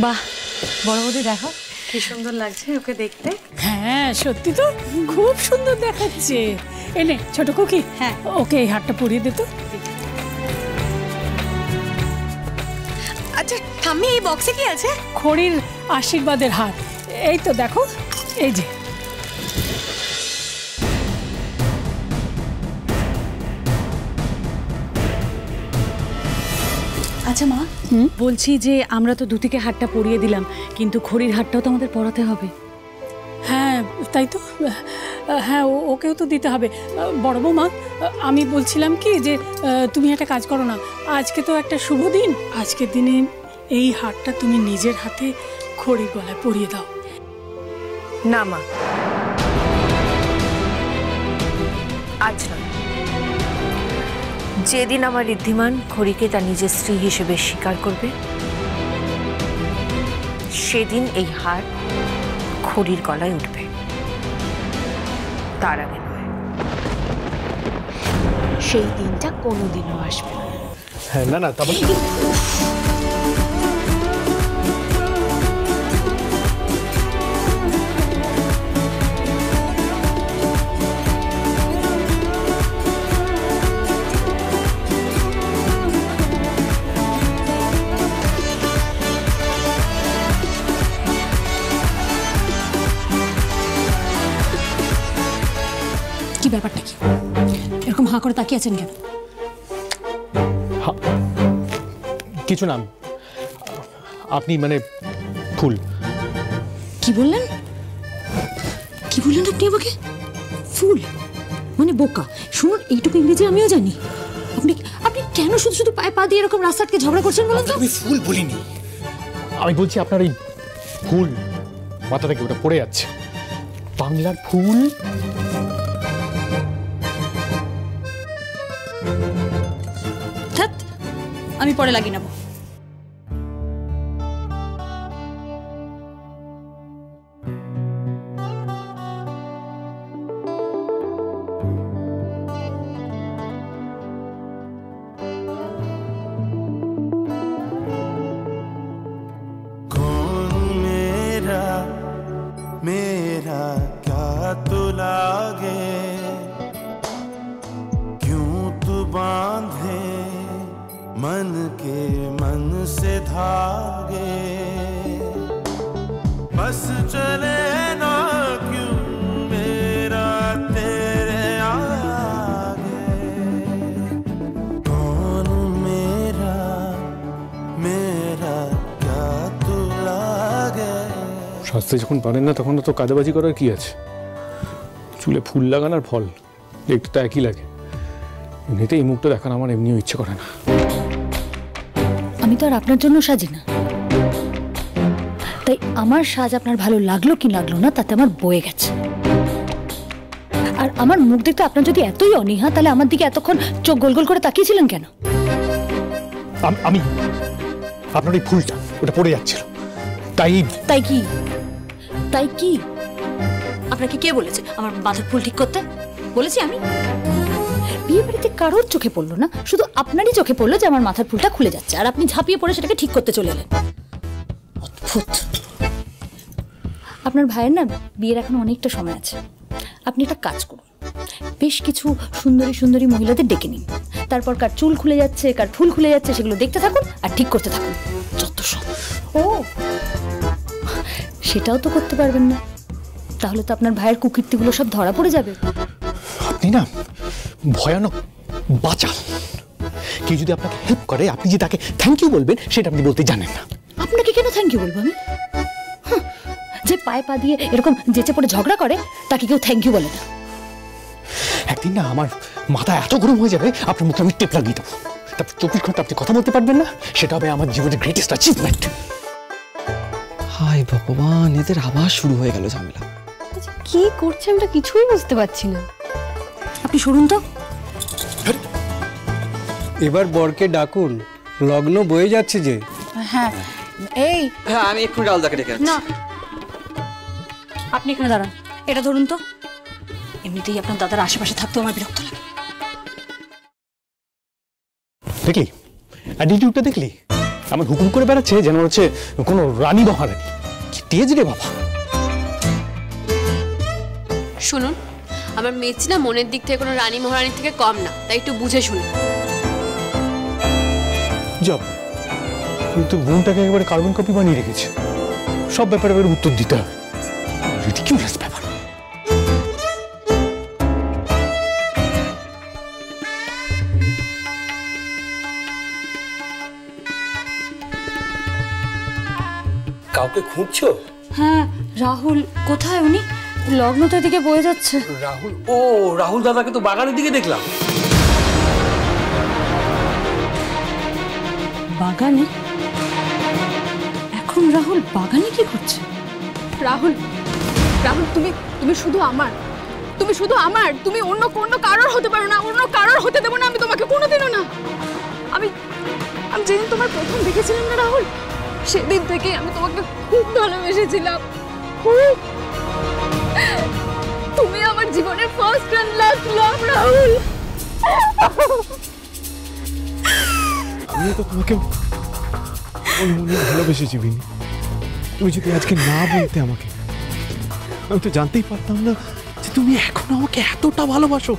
বাহ, বড় বৌদি দেখো কি সুন্দর লাগছে ওকে দেখতে। হ্যাঁ সত্যি তো খুব সুন্দর দেখাচ্ছে। এনে ছোট কুকি, হ্যাঁ ওকে এই হারটা পরিয়ে দে তো। আচ্ছা ঠাম্মি, এই বক্সে কি আছে? খড়ির আশীর্বাদের হার। এই তো দেখো, এই যে। আচ্ছা মা, বলছি যে আমরা তো দুটিকে হারটা পরিয়ে দিলাম, কিন্তু খড়ির হারটাও তো আমাদের পরাতে হবে। হ্যাঁ তাই তো, হ্যাঁ ওকেও তো দিতে হবে। বড় বৌমা, আমি বলছিলাম কি যে তুমি একটা কাজ করো না, আজকে তো একটা শুভ দিন, আজকের দিনে এই হারটা তুমি নিজের হাতে খড়ির গলায় পরিয়ে দাও। না মা, আজ নয়, যেদিন আমার ঋদ্ধিমান খড়িকে তার নিজের স্ত্রী হিসেবে স্বীকার করবে সেদিন এই হার খড়ির গলায় উঠবে, তার আগে নয়। সেই দিনটা কোনোদিনও আসবে না। হ্যাঁ না না, তারপর কি ব্যাপারটা কি, এরকম হাঁ করে তাকিয়ে আছেন কেন? কিছু না, আপনি মানে ফুল। কি বললেন? কি বললেন আপনি আমাকে? ফুল মানে বোকা? শুনুন, এইটুকু ইংরেজি আমিও জানি। আপনি আপনি কেন শুধু শুধু পায়ে পা দিয়ে এরকম রাস্তাটকে ঝগড়া করছেন বলুন তো? আমি ফুল বলিনি, আমি বলছি আপনার এই ফুল মাথা থেকে ওটা পড়ে যাচ্ছে, বাংলার ফুল। আমি পরে লাগিয়ে নেব। मेरा क्या तू लागे, क्यों तू बांधे मन के मन से धागे, बस चले ना क्यों मेरा तेरे आगे, कौन मेरा मेरा क्या तू लागे। সাজতে যখন পারেন না তখন তো কাদাবাজি করার কি আছে? চুলে ফুল লাগানোর ফল একটু তো একই লাগে। এমনিতে এই মুখটা দেখানো আমার এমনিও ইচ্ছে করে না। আমি তো আর আপনার জন্য সাজি না, তাই আমার সাজ আপনার ভালো লাগলো কি লাগলো না তাতে আমার বয়ে গেছে। আর আমার মুখ দেখতে আপনার যদি এতই অনীহা, তাহলে আমার দিকে এতক্ষণ চোখ গোল গোল করে তাকিয়েছিলেন কেন? আমি আপনার এই ফুলটা ওটা পড়ে যাচ্ছিল, তাই। তাই কি? তাই কি? আপনাকে কে বলেছে আমার মাথার ফুল ঠিক করতে? বলেছি আমি? বিয়ে বাড়িতে কারোর চোখে পড়লো না, শুধু আপনারই চোখে পড়লো যে আমার মাথার ফুলটা খুলে যাচ্ছে, আর আপনি ঝাঁপিয়ে পড়ে সেটাকে ঠিক করতে চলে এলেন। অদ্ভুত। আপনার ভাইয়ের না বিয়ের এখন অনেকটা সময় আছে, আপনি একটা কাজ করুন, বেশ কিছু সুন্দরী সুন্দরী মহিলাদের ডেকে নিন, তারপর কার চুল খুলে যাচ্ছে কার ফুল খুলে যাচ্ছে সেগুলো দেখতে থাকুন আর ঠিক করতে থাকুন। যত সব। ও সেটাও তো করতে পারবেন না, তাহলে তো আপনার ভাইয়ের কুকীর্তিগুলো সব ধরা পড়ে যাবে। আপনি না ভয়ানক বাচাল। কেউ যদি আপনাকে হেল্প করে আপনি যে তাকে থ্যাংক ইউ বলবেন সেটা আপনি বলতে জানেন না। আপনাকে কেন থ্যাংক ইউ বলবো আমি? যে পায়ে পা দিয়ে এরকম যেচে পড়ে ঝগড়া করে তাকে কেউ থ্যাংক ইউ বলে না। একদিন না আমার মাথা এত গরম হয়ে যাবে আপনার মুখে আমি টেপ লাগিয়ে দেবো, তারপর 24 ঘন্টা আপনি কথা বলতে পারবেন না, সেটা হবে আমার জীবনের গ্রেটেস্ট অ্যাচিভমেন্ট। হায় ভগবান, এদের আবার শুরু হয়ে গেল ঝামেলা। কি করছে আমরা কিছুই বুঝতে পারছি না। আপনি শুনুন তো। এবার বরকে ডাকুন, লগ্ন বয়ে যাচ্ছে যে। হ্যাঁ এই হ্যাঁ, আমি এক্ষুনি রাহুলদাকে ডেকে আনছি। না, আপনি এখানে দাঁড়ান, এটা ধরুন তো। এমনিতেই আপনার দাদার আশেপাশে থাকতেও আমার বিরক্ত লাগে। দেখলি অ্যাটিটিউডটা দেখলি? আমার হুকুম করে বেড়াচ্ছে যেন হচ্ছে কোনো রানী মহারানী। কি তেজ রে বাবা। শুনুন, আমার মেয়েছি না মনের দিক থেকে কোনো রানী মহারানীর থেকে কম না, তাই একটু বুঝে শুনুন। যাব কিন্তু বোনটাকে একেবারে কার্বন কপি বানিয়ে রেখেছে, সব ব্যাপারে এবার উত্তর দিতে হবে। রিডিকিউলাস ব্যাপার। কাউকে খুঁজছো? হ্যাঁ, রাহুল কোথায়? উনি লগ্ন তো এদিকে বয়ে যাচ্ছে। রাহুল? ও, রাহুল দাদাকে তো বাগানের দিকে দেখলাম। বাগানে? এখন রাহুল বাগানে কি করছে? রাহুল, রাহুল তুমি শুধু আমার, তুমি শুধু আমার, তুমি অন্য কোনো কারোর হতে পারো না, অন্য কারোর হতে দেবো না আমি তোমাকে কোনোদিনও না। আমি যেদিন তোমার প্রথম দেখেছিলাম না রাহুল, সেদিন থেকে আমি তোমাকে খুব ভালোবেসেছিলাম, খুব। তুমি আমার জীবনের ফার্স্ট এন্ড লাস্ট লাভ রাহুল। আমি তো তোমাকে মনে মনে ভালোবেসেছি বিনি। তুমি যদি আজকে না বলতে আমাকে, আমি তো জানতেই পারতাম না যে তুমি এখন আমাকে এতটা ভালোবাসো।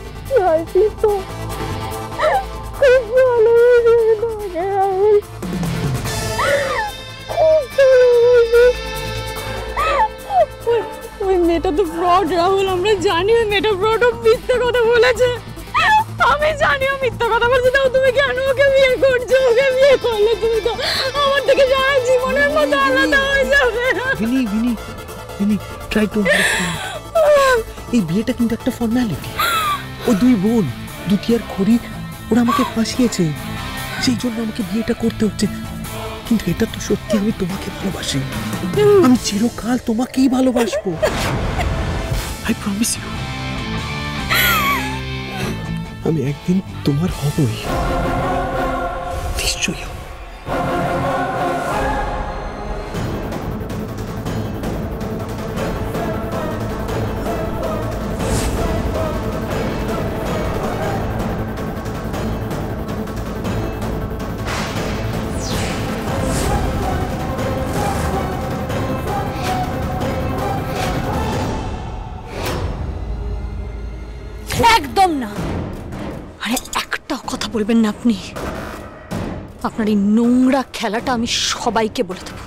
ওই মেয়েটা তো ফ্রড রাহুল, আমরা জানি ওই মেয়েটা ফ্রড, ও মিথ্যা কথা বলেছে। আমি জানি ও মিথ্যা কথা বলছে। তাও তুমি কেন ওকে বিয়ে করছো? ওকে বিয়ে করলে তুমি তো আমার থেকে সারা জীবনের মতো আলাদা হয়ে যাবে। বিনি বিনি বিনি, ট্রাই টু আন্ডারস্ট্যান্ড। এই বিয়েটা কিন্তু একটা ফর্মালিটি। ও দুই বোন, দুটি আর খড়ি, ওরা আমাকে ফাঁসিয়েছে, সেই জন্য আমাকে বিয়েটা করতে হচ্ছে। কিন্তু এটা তো সত্যি, আমি তোমাকে ভালোবাসি, আমি চিরকাল তোমাকেই ভালোবাসবো। আই প্রমিস ইউ, আমি একদিন তোমার হবই, নিশ্চয়ই। একদম না। আরে একটা কথা বলবেন না আপনি। আপনার এই নোংরা খেলাটা আমি সবাইকে বলে দেব,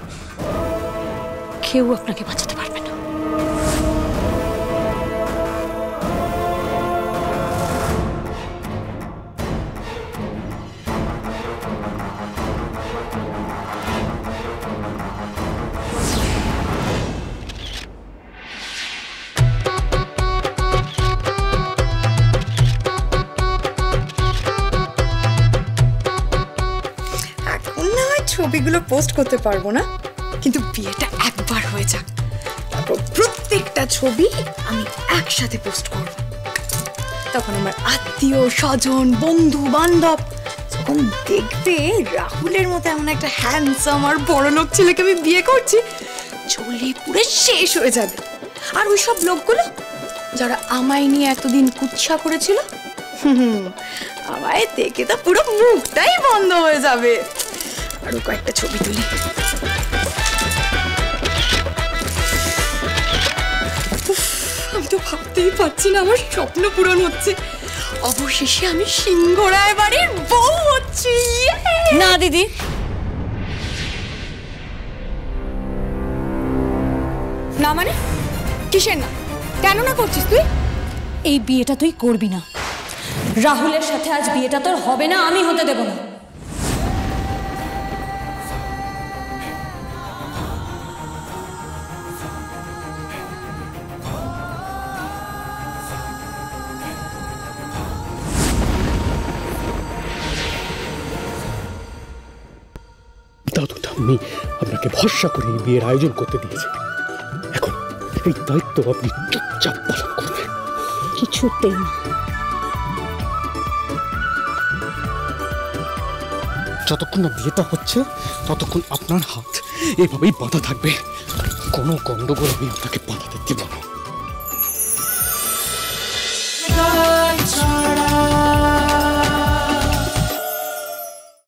কেউ আপনাকে বাঁচাতে পারবে না। ছবিগুলো পোস্ট করতে পারবো না, কিন্তু বিয়েটা একবার হয়ে যাক, তারপর প্রত্যেকটা ছবি আমি একসাথে পোস্ট করব। তখন আমার আত্মীয় স্বজন, বন্ধু বান্ধব যখন দেখবে রাহুলের মতো এমন একটা হ্যান্ডসাম আর বড়লোক ছেলেকে আমি বিয়ে করছি, জ্বলে পুড়ে শেষ হয়ে যাবে। আর ওই সব লোকগুলো যারা আমায় নিয়ে এতদিন কুৎসা করেছিল, আমায় দেখে তো পুরো মুখটাই বন্ধ হয়ে যাবে। আরো কয়েকটা ছবি তুলি। আমি তো ভাবতেই পারছি না আমার স্বপ্ন পূরণ হচ্ছে। অবশেষে আমি সিংহরায় বাড়ির বউ হচ্ছি। না দিদি, না মানে কিসের না? কেন না করছিস তুই? এই বিয়েটা তুই করবি না। রাহুলের সাথে আজ বিয়েটা তোর হবে না, আমি হতে দেব না। দাদু ঠাম্মি আপনাকে ভরসা করে এই বিয়ের আয়োজন করতে দিয়েছে, এখন এই দায়িত্ব আপনি চুপচাপ পালন করবেন। কিছুতেই না। যতক্ষণ না বিয়েটা হচ্ছে ততক্ষণ আপনার হাত এভাবেই বাঁধা থাকবে। কোনো গন্ডগোল আমি আপনাকে বাঁধাতে দেব না।